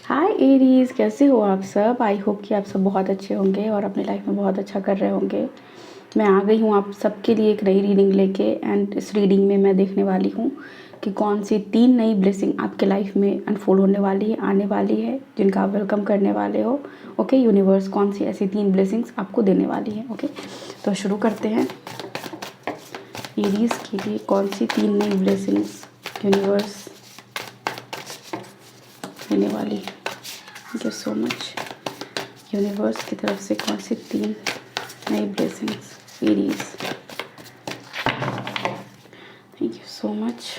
हाय Aries, कैसे हो आप सब। आई होप कि आप सब बहुत अच्छे होंगे और अपनी लाइफ में बहुत अच्छा कर रहे होंगे। मैं आ गई हूँ आप सबके लिए एक नई रीडिंग लेके। एंड इस रीडिंग में मैं देखने वाली हूँ कि कौन सी 3 नई ब्लेसिंग आपके लाइफ में अनफोल्ड होने वाली है, आने वाली है, जिनका आप वेलकम करने वाले हो। ओके यूनिवर्स कौन सी ऐसी 3 ब्लेसिंग्स आपको देने वाली है। ओके तो शुरू करते हैं। एरीज के लिए कौन सी 3 नई ब्लेसिंग्स यूनिवर्स देने वाली है। Thank you so much. Universe की तरफ से कौन सी 3 नई blessings arise. Thank you so much.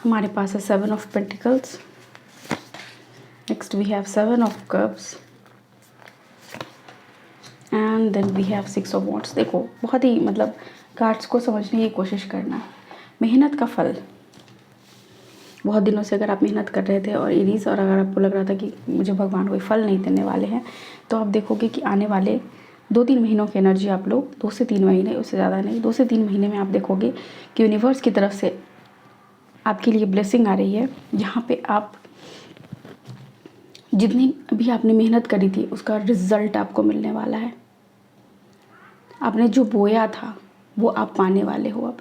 हमारे पास है 7 of pentacles. Next we have 7 of cups and then we have 6 of wands. देखो बहुत ही मतलब कार्ड्स को समझने की कोशिश करना। मेहनत का फल। बहुत दिनों से अगर आप मेहनत कर रहे थे और एरीज, और अगर आपको लग रहा था कि मुझे भगवान कोई फल नहीं देने वाले हैं, तो आप देखोगे कि आने वाले 2-3 महीनों की एनर्जी आप लोग, 2 से 3 महीने, उससे ज़्यादा नहीं, 2 से 3 महीने में आप देखोगे कि यूनिवर्स की तरफ से आपके लिए ब्लेसिंग आ रही है, जहाँ पे आप जितनी भी आपने मेहनत करी थी उसका रिजल्ट आपको मिलने वाला है। आपने जो बोया था वो आप पाने वाले हो अब,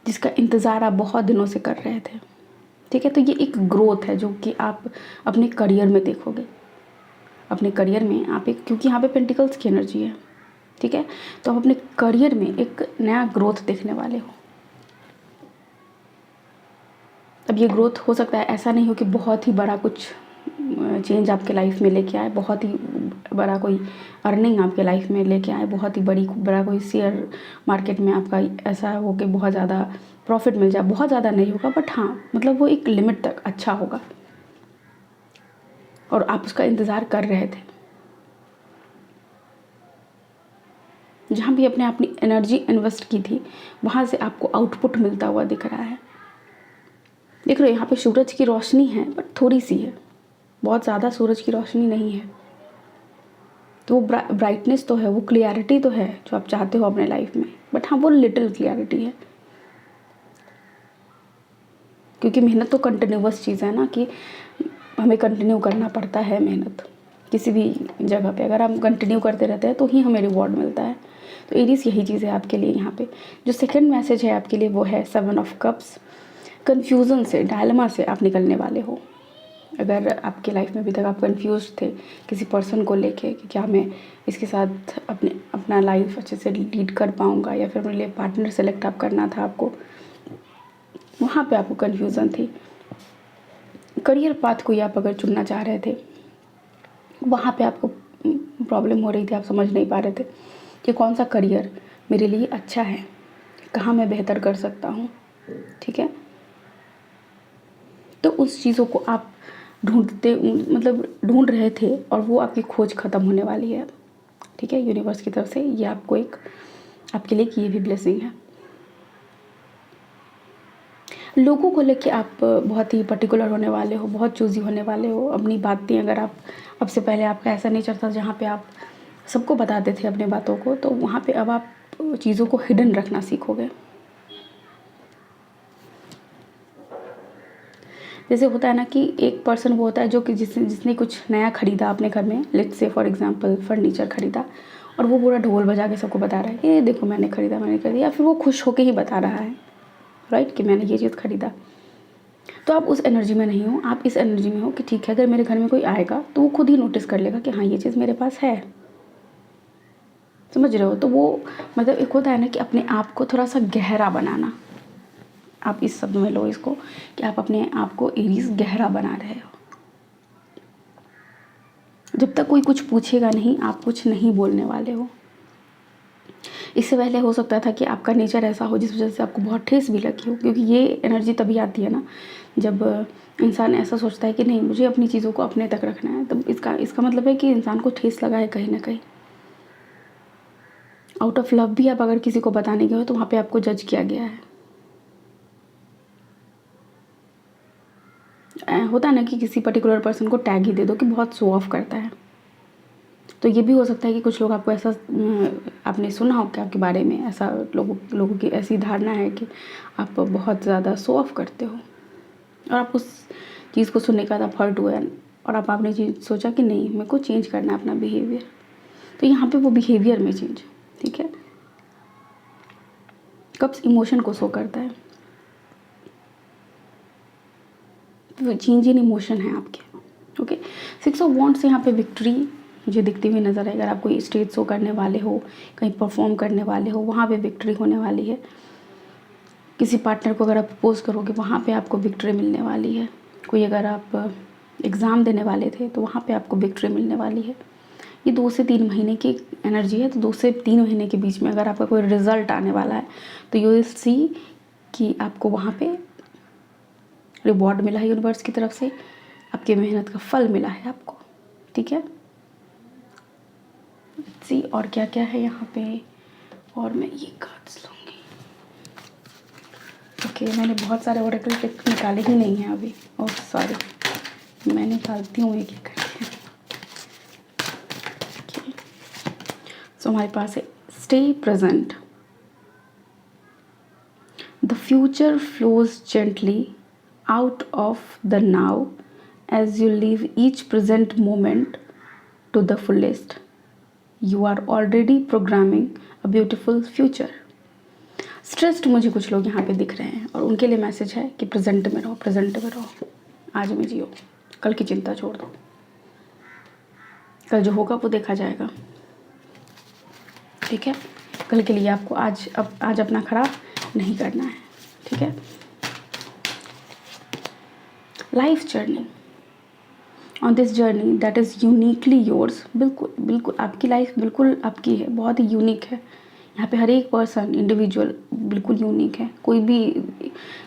जिसका इंतज़ार आप बहुत दिनों से कर रहे थे। ठीक है, तो ये एक ग्रोथ है जो कि आप अपने करियर में देखोगे। अपने करियर में आप एक, क्योंकि यहाँ पे पेंटिकल्स की एनर्जी है, ठीक है, तो आप अपने करियर में एक नया ग्रोथ देखने वाले हो। अब ये ग्रोथ हो सकता है, ऐसा नहीं हो कि बहुत ही बड़ा कुछ चेंज आपके लाइफ में लेके आए, बहुत ही बड़ा कोई अर्निंग आपके लाइफ में लेके आए, बहुत ही बड़ा कोई शेयर मार्केट में आपका ऐसा हो कि बहुत ज़्यादा प्रॉफिट मिल जाए। बहुत ज़्यादा नहीं होगा, बट हाँ मतलब वो एक लिमिट तक अच्छा होगा और आप उसका इंतज़ार कर रहे थे। जहाँ भी आपने अपनी एनर्जी इन्वेस्ट की थी वहाँ से आपको आउटपुट मिलता हुआ दिख रहा है। देख रहे हो यहाँ पे सूरज की रोशनी है, बट थोड़ी सी है, बहुत ज़्यादा सूरज की रोशनी नहीं है। तो वो ब्राइटनेस तो है, वो क्लियरिटी तो है जो आप चाहते हो अपने लाइफ में, बट हाँ वो लिटिल क्लियरिटी है। क्योंकि मेहनत तो कंटिन्यूअस चीज़ है ना, कि हमें कंटिन्यू करना पड़ता है मेहनत किसी भी जगह पे। अगर हम कंटिन्यू करते रहते हैं तो ही हमें रिवॉर्ड मिलता है। तो एरीज यही चीज़ है आपके लिए। यहाँ पे जो सेकंड मैसेज है आपके लिए वो है 7 ऑफ कप्स। कन्फ्यूज़न से, डायलेमा से आप निकलने वाले हो। अगर आपके लाइफ में अभी तक आप कंफ्यूज थे किसी पर्सन को लेके कि क्या मैं इसके साथ अपना लाइफ अच्छे से लीड कर पाऊँगा, या फिर मेरे लिए पार्टनर सेलेक्ट आप करना था आपको, वहाँ पे आपको कन्फ्यूज़न थी। करियर पाथ कोई आप अगर चुनना चाह रहे थे, वहाँ पे आपको प्रॉब्लम हो रही थी, आप समझ नहीं पा रहे थे कि कौन सा करियर मेरे लिए अच्छा है, कहाँ मैं बेहतर कर सकता हूँ। ठीक है, तो उस चीज़ों को आप ढूंढ रहे थे और वो आपकी खोज ख़त्म होने वाली है। ठीक है, यूनिवर्स की तरफ से ये आपको एक, आपके लिए ये भी ब्लेसिंग है। लोगों को लेके आप बहुत ही पर्टिकुलर होने वाले हो, बहुत चूज़ी होने वाले हो। अपनी बातें अगर आप, अब से पहले आपका ऐसा नेचर था जहाँ पे आप सबको बताते थे अपनी बातों को, तो वहाँ पे अब आप चीज़ों को हिडन रखना सीखोगे। जैसे होता है ना कि एक पर्सन वो होता है जो कि जिसने कुछ नया ख़रीदा अपने घर में, let's say for example furniture ख़रीदा, और वो पूरा ढोल बजा के सबको बता रहा है कि ये देखो मैंने ख़रीदा, या फिर वो खुश होके ही बता रहा है, राइट, कि मैंने ये चीज़ ख़रीदा। तो आप उस एनर्जी में नहीं हो, आप इस एनर्जी में हो कि ठीक है, अगर मेरे घर में कोई आएगा तो वो खुद ही नोटिस कर लेगा कि हाँ ये चीज़ मेरे पास है। समझ रहे हो? तो वो मतलब एक होता है ना कि अपने आप को थोड़ा सा गहरा बनाना। आप इस शब्द में लो इसको कि आप अपने आप को एरीज गहरा बना रहे हो। जब तक कोई कुछ पूछेगा नहीं, आप कुछ नहीं बोलने वाले हो। इससे पहले हो सकता था कि आपका नेचर ऐसा हो जिस वजह से आपको बहुत ठेस भी लगी हो, क्योंकि ये एनर्जी तभी आती है ना जब इंसान ऐसा सोचता है कि नहीं मुझे अपनी चीज़ों को अपने तक रखना है। तब इसका मतलब है कि इंसान को ठेस लगा है कहीं ना कहीं। आउट ऑफ लव भी आप अगर किसी को बताने गए हो तो वहाँ पे आपको जज किया गया है। होता है ना कि किसी पर्टिकुलर पर्सन को टैग ही दे दो कि बहुत शो ऑफ करता है। तो ये भी हो सकता है कि कुछ लोग आपको ऐसा, आपने सुना हो कि आपके बारे में ऐसा लोगों की ऐसी धारणा है कि आप बहुत ज़्यादा शो ऑफ करते हो। और आप उस चीज़ को सुनने के बाद आप हर्ट हुए और आप आपने चीज़ सोचा कि नहीं मेरे को चेंज करना है अपना बिहेवियर, तो यहाँ पे वो बिहेवियर में चेंज, ठीक है। कप्स इमोशन को शो करता है, वो चेंज इन इमोशन है आपके, ओके। 6 ऑफ वॉन्ड्स यहाँ पे विक्ट्री मुझे दिखती हुई नज़र है। अगर आप कोई स्टेज शो करने वाले हो, कहीं परफॉर्म करने वाले हो, वहाँ पे विक्ट्री होने वाली है। किसी पार्टनर को अगर आप प्रपोज करोगे वहाँ पे आपको विक्ट्री मिलने वाली है। कोई अगर आप एग्ज़ाम देने वाले थे तो वहाँ पे आपको विक्ट्री मिलने वाली है। ये 2 से 3 महीने की एनर्जी है, तो 2 से 3 महीने के बीच में अगर आपका कोई रिजल्ट आने वाला है तो यू विल सी कि आपको वहाँ पे रिवॉर्ड मिला है यूनिवर्स की तरफ से, आपकी मेहनत का फल मिला है आपको, ठीक है। सी और क्या क्या है यहाँ पे, और मैं ये कार्ड्स लूँगी। ओके, मैंने बहुत सारे ओरेकल डेक निकाले ही नहीं हैं अभी, ओह सॉरी, मैं निकालती हूँ एक एक करके। सो हमारे पास है stay present, the future flows gently out of the now as you live each present moment to the fullest. You are already programming a beautiful future. Stressed मुझे कुछ लोग यहाँ पे दिख रहे हैं और उनके लिए मैसेज है कि प्रेजेंट में रहो, प्रेजेंट में रहो, आज में जियो, कल की चिंता छोड़ दो, कल जो होगा वो देखा जाएगा, ठीक है। कल के लिए आपको आज अपना खराब नहीं करना है, ठीक है। Life journey, on this journey that is uniquely yours, बिल्कुल बिल्कुल आपकी लाइफ बिल्कुल आपकी है, बहुत ही यूनिक है। यहाँ पे हर एक पर्सन इंडिविजुअल बिल्कुल यूनिक है। कोई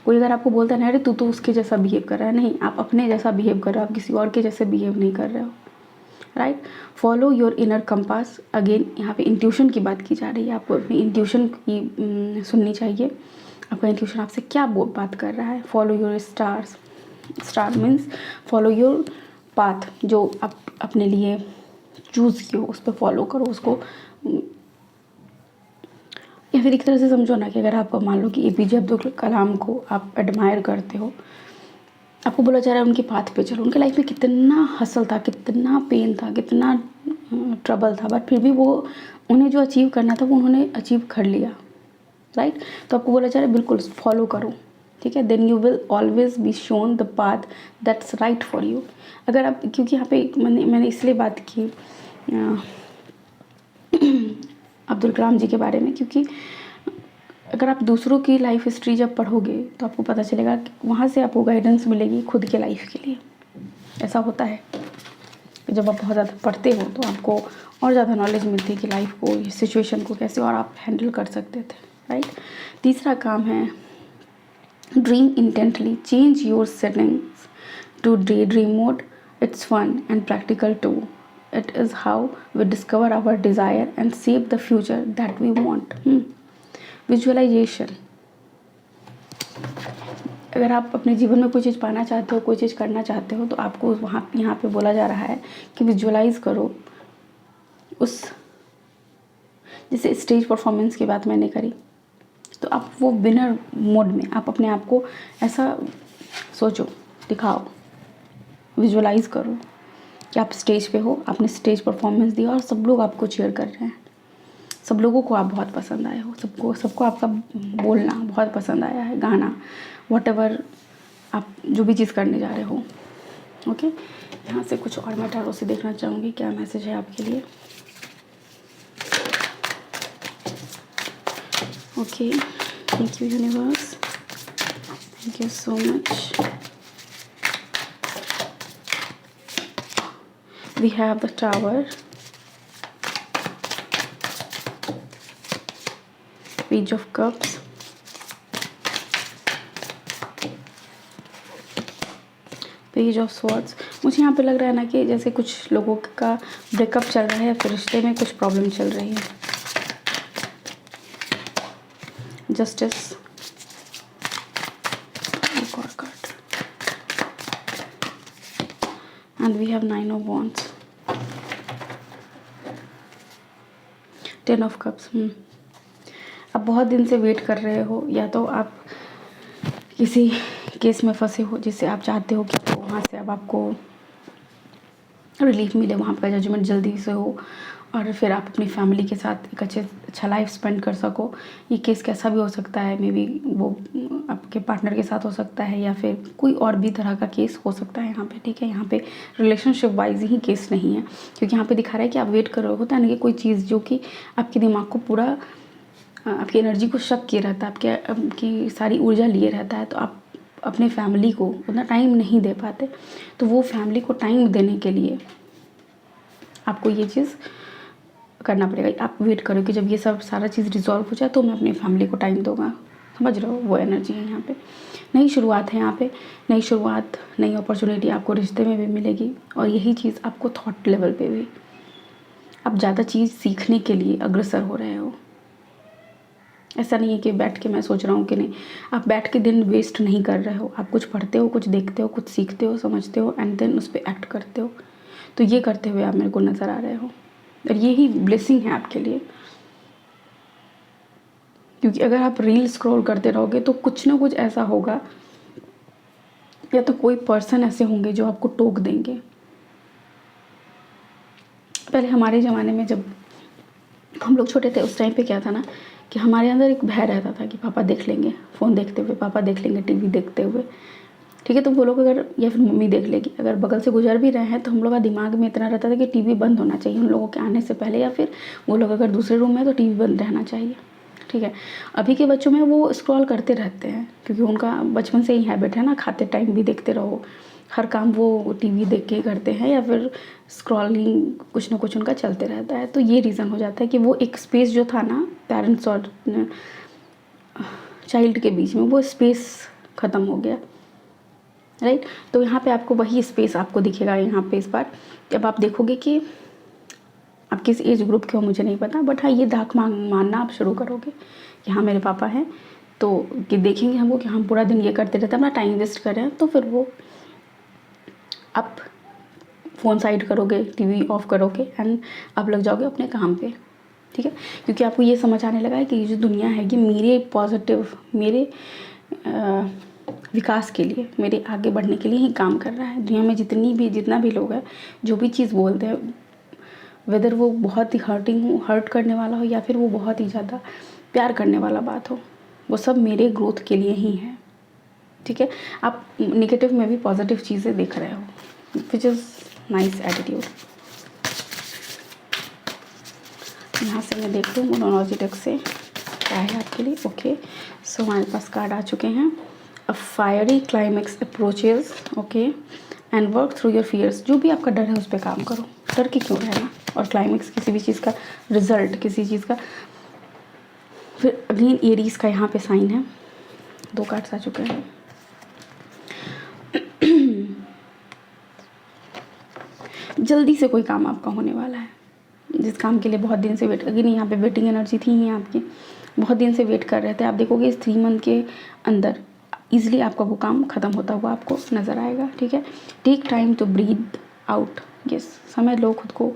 अगर आपको बोलता है ना अरे तू तो उसके जैसा बिहेव कर रहा है, नहीं, आप अपने जैसा बिहेव कर रहे हो, आप किसी और के जैसे बिहेव नहीं कर रहे हो, right. Follow your inner compass, again यहाँ पे इंट्यूशन की बात की जा रही है। आपको अपनी इंट्यूशन की सुननी चाहिए, आपका इंट्यूशन आपसे क्या बात कर रहा है। Follow your stars, star means follow your path, जो आप अपने लिए चूज़ किए हो उस पर फॉलो करो उसको। या फिर एक तरह से समझो ना कि अगर आप मान लो कि APJ अब्दुल कलाम को आप एडमायर करते हो, आपको बोला जा रहा है उनके पाथ पे चलो। उनके लाइफ में कितना हसल था, कितना पेन था, कितना ट्रबल था, बट फिर भी वो उन्हें जो अचीव करना था वो उन्होंने अचीव कर लिया, राइट। तो आपको बोला जा रहा है बिल्कुल फॉलो करो, ठीक है। Then you will always be shown the path that's right for you. अगर आप, क्योंकि यहाँ पे मैंने इसलिए बात की अब्दुल कलाम जी के बारे में, क्योंकि अगर आप दूसरों की लाइफ हिस्ट्री जब पढ़ोगे तो आपको पता चलेगा कि वहाँ से आपको गाइडेंस मिलेगी खुद के लाइफ के लिए। ऐसा होता है कि जब आप बहुत ज़्यादा पढ़ते हो तो आपको और ज़्यादा नॉलेज मिलती है कि लाइफ को, इस सिचुएशन को कैसे और आप हैंडल कर सकते थे, राइट। तीसरा काम है dream intently, change your settings to daydream mode, it's fun and practical too, it is how we discover our desire and shape the future that we want. Visualization, अगर आप अपने जीवन में कोई चीज़ पाना चाहते हो, कोई चीज़ करना चाहते हो, तो आपको वहाँ यहाँ पे बोला जा रहा है कि विजुअलाइज करो उस, जैसे स्टेज परफॉर्मेंस की बात मैंने करी, तो आप वो विनर मोड में आप अपने आप को ऐसा सोचो, दिखाओ, विजुअलाइज करो कि आप स्टेज पे हो, आपने स्टेज परफॉर्मेंस दिया और सब लोग आपको चीयर कर रहे हैं, सब लोगों को आप बहुत पसंद आए हो, सबको आपका बोलना बहुत पसंद आया है, गाना, व्हाटएवर आप जो भी चीज़ करने जा रहे हो, ओके। यहाँ से कुछ और मैं टैरो से देखना चाहूँगी क्या मैसेज है आपके लिए, okay. Thank you universe, thank you so much. We have the Tower, Page of Cups, Page of Swords। मुझे यहाँ पे लग रहा है ना कि जैसे कुछ लोगों का ब्रेकअप चल रहा है या फिर रिश्ते में कुछ प्रॉब्लम चल रही है। जस्टिस, एक और card, and we have 9 of Wands, 10 of Cups। आप बहुत दिन से वेट कर रहे हो, या तो आप किसी केस में फंसे हो जिससे आप चाहते हो कि वहाँ से अब आपको रिलीफ मिले, वहाँ का जजमेंट जल्दी से हो और फिर आप अपनी फैमिली के साथ एक अच्छा लाइफ स्पेंड कर सको। ये केस कैसा भी हो सकता है, मे बी वो आपके पार्टनर के साथ हो सकता है या फिर कोई और भी तरह का केस हो सकता है यहाँ पे, ठीक है। यहाँ पे रिलेशनशिप वाइज ही केस नहीं है, क्योंकि यहाँ पे दिखा रहा है कि आप वेट कर रहे हो, होता है ना कि कोई चीज़ जो कि आपके दिमाग को पूरा आपकी एनर्जी को शक किए रहता है, आपकी सारी ऊर्जा लिए रहता है, तो आप अपने फैमिली को उतना टाइम नहीं दे पाते। तो वो फैमिली को टाइम देने के लिए आपको ये चीज़ करना पड़ेगा। आप वेट करो कि जब ये सब सारा चीज़ रिजॉल्व हो जाए तो मैं अपनी फैमिली को टाइम दूंगा, समझ रहे हो, वो एनर्जी है यहाँ पे। नई शुरुआत है यहाँ पे, नई शुरुआत, नई अपॉर्चुनिटी आपको रिश्ते में भी मिलेगी और यही चीज़ आपको थॉट लेवल पे भी, आप ज़्यादा चीज़ सीखने के लिए अग्रसर हो रहे हो। ऐसा नहीं है कि बैठ के मैं सोच रहा हूँ कि नहीं, आप बैठ के दिन वेस्ट नहीं कर रहे हो, आप कुछ पढ़ते हो, कुछ देखते हो, कुछ सीखते हो, समझते हो एंड देन उस पर एक्ट करते हो। तो ये करते हुए आप मेरे को नज़र आ रहे हो और यही ब्लेसिंग है आपके लिए, क्योंकि अगर आप रील स्क्रॉल करते रहोगे तो कुछ ना कुछ ऐसा होगा या तो कोई पर्सन ऐसे होंगे जो आपको टोक देंगे। पहले हमारे ज़माने में जब हम लोग छोटे थे उस टाइम पे क्या था ना कि हमारे अंदर एक भय रहता था कि पापा देख लेंगे फ़ोन देखते हुए, पापा देख लेंगे टीवी देखते हुए, ठीक है। तो वो लोग अगर, या फिर मम्मी देख लेगी, अगर बगल से गुजर भी रहे हैं तो हम लोग का दिमाग में इतना रहता था कि टीवी बंद होना चाहिए उन लोगों के आने से पहले, या फिर वो लोग अगर दूसरे रूम में तो टीवी बंद रहना चाहिए, ठीक है। अभी के बच्चों में वो स्क्रॉल करते रहते हैं क्योंकि उनका बचपन से ही हैबिट है ना, खाते टाइम भी देखते रहो, हर काम वो टीवी देख के करते हैं या फिर स्क्रॉलिंग कुछ ना कुछ उनका चलते रहता है। तो ये रीज़न हो जाता है कि वो एक स्पेस जो था ना पेरेंट्स और चाइल्ड के बीच में, वो स्पेस ख़त्म हो गया, राइट। तो यहाँ पे आपको वही स्पेस आपको दिखेगा यहाँ पे इस बार, जब आप देखोगे कि आप किस एज ग्रुप के हो मुझे नहीं पता, बट हाँ ये धाक मानना आप शुरू करोगे कि हाँ मेरे पापा हैं, तो कि देखेंगे हमको कि हम पूरा दिन ये करते रहते हैं, अपना टाइम वेस्ट कर रहे हैं, तो फिर वो आप फ़ोन साइड करोगे, टीवी ऑफ करोगे एंड आप लग जाओगे अपने काम पे, ठीक है। क्योंकि आपको ये समझ आने लगा है कि ये जो दुनिया है ये मेरे पॉजिटिव, मेरे विकास के लिए, मेरे आगे बढ़ने के लिए ही काम कर रहा है। दुनिया में जितना भी लोग हैं, जो भी चीज़ बोलते हैं, वेदर वो बहुत ही हर्ट करने वाला हो या फिर वो बहुत ही ज़्यादा प्यार करने वाला बात हो, वो सब मेरे ग्रोथ के लिए ही है, ठीक है। आप नेगेटिव में भी पॉजिटिव चीज़ें देख रहे हो, विच इज़ नाइस एटीट्यूड। यहाँ से मैं देख लूँ मोनोलॉजी डेक से क्या है आपके लिए। ओके, सो हमारे पास कार्ड आ चुके हैं। A fiery climax approaches, okay, and work through your fears. जो भी आपका डर है उस पर काम करो, डर के क्यों रहना। और क्लाइमेक्स किसी भी चीज़ का रिजल्ट, किसी चीज़ का। फिर अगेन एरीज का यहाँ पे साइन है, 2 कार्ड्स आ चुके हैं। जल्दी से कोई काम आपका होने वाला है, जिस काम के लिए बहुत दिन से वेट, अगेन यहाँ पे वेटिंग एनर्जी थी ही आपकी, बहुत दिन से वेट कर रहे थे। आप देखोगे इस 3 मंथ के अंदर ईजिली आपका वो काम ख़त्म होता हुआ आपको नज़र आएगा, ठीक है। Take time to breathe out, yes, समय लो, खुद को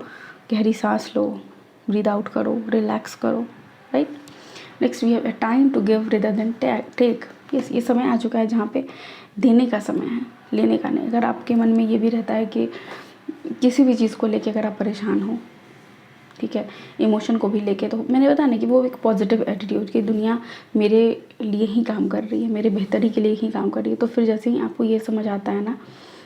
गहरी सांस लो, ब्रीथ आउट करो, रिलैक्स करो, right. Next we have a time to give rather than take, yes, ये समय आ चुका है जहाँ पे देने का समय है, लेने का नहीं। अगर आपके मन में ये भी रहता है कि किसी भी चीज़ को लेके अगर आप परेशान हो, ठीक है, इमोशन को भी लेके, तो मैंने बताया ना कि वो एक पॉजिटिव एटीट्यूड कि दुनिया मेरे लिए ही काम कर रही है, मेरे बेहतरी के लिए ही काम कर रही है। तो फिर जैसे ही आपको ये समझ आता है ना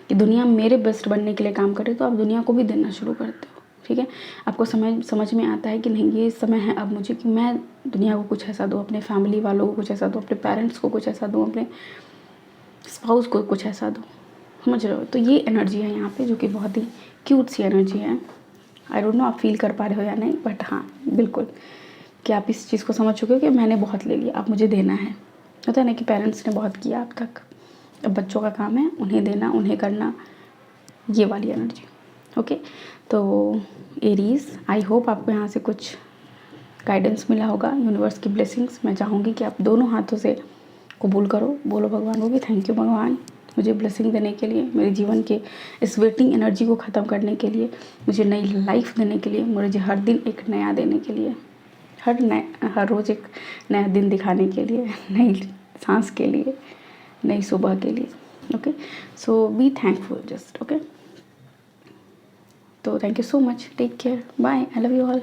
कि दुनिया मेरे बेस्ट बनने के लिए काम कर रही है, तो आप दुनिया को भी देना शुरू करते हो, ठीक है। आपको समझ में आता है कि नहीं, ये समय है अब मुझे कि मैं दुनिया को कुछ ऐसा दूँ, अपने फैमिली वालों को कुछ ऐसा दूँ, अपने पेरेंट्स को कुछ ऐसा दूँ, अपने स्पाउस को कुछ ऐसा दूँ, समझ रहे हो। तो ये एनर्जी है यहाँ पे जो कि बहुत ही क्यूट सी एनर्जी है। आई डोंट नो आप फील कर पा रहे हो या नहीं, बट हाँ बिल्कुल कि आप इस चीज़ को समझ चुके हो कि मैंने बहुत ले लिया, अब मुझे देना है। होता है ना कि पेरेंट्स ने बहुत किया अब तक, अब बच्चों का काम है उन्हें देना, उन्हें करना, ये वाली एनर्जी। ओके, तो एरीज़, आई होप आपको यहाँ से कुछ गाइडेंस मिला होगा, यूनिवर्स की ब्लेसिंग्स। मैं चाहूँगी कि आप दोनों हाथों से कबूल करो, बोलो भगवान को कि थैंक यू भगवान, मुझे ब्लेसिंग देने के लिए, मेरे जीवन के इस वेटिंग एनर्जी को ख़त्म करने के लिए, मुझे नई लाइफ देने के लिए, मुझे हर दिन एक नया देने के लिए, हर रोज़ एक नया दिन दिखाने के लिए, नई सांस के लिए, नई सुबह के लिए। Okay, so be thankful just. Okay, तो thank you so much, take care, bye, I love you all.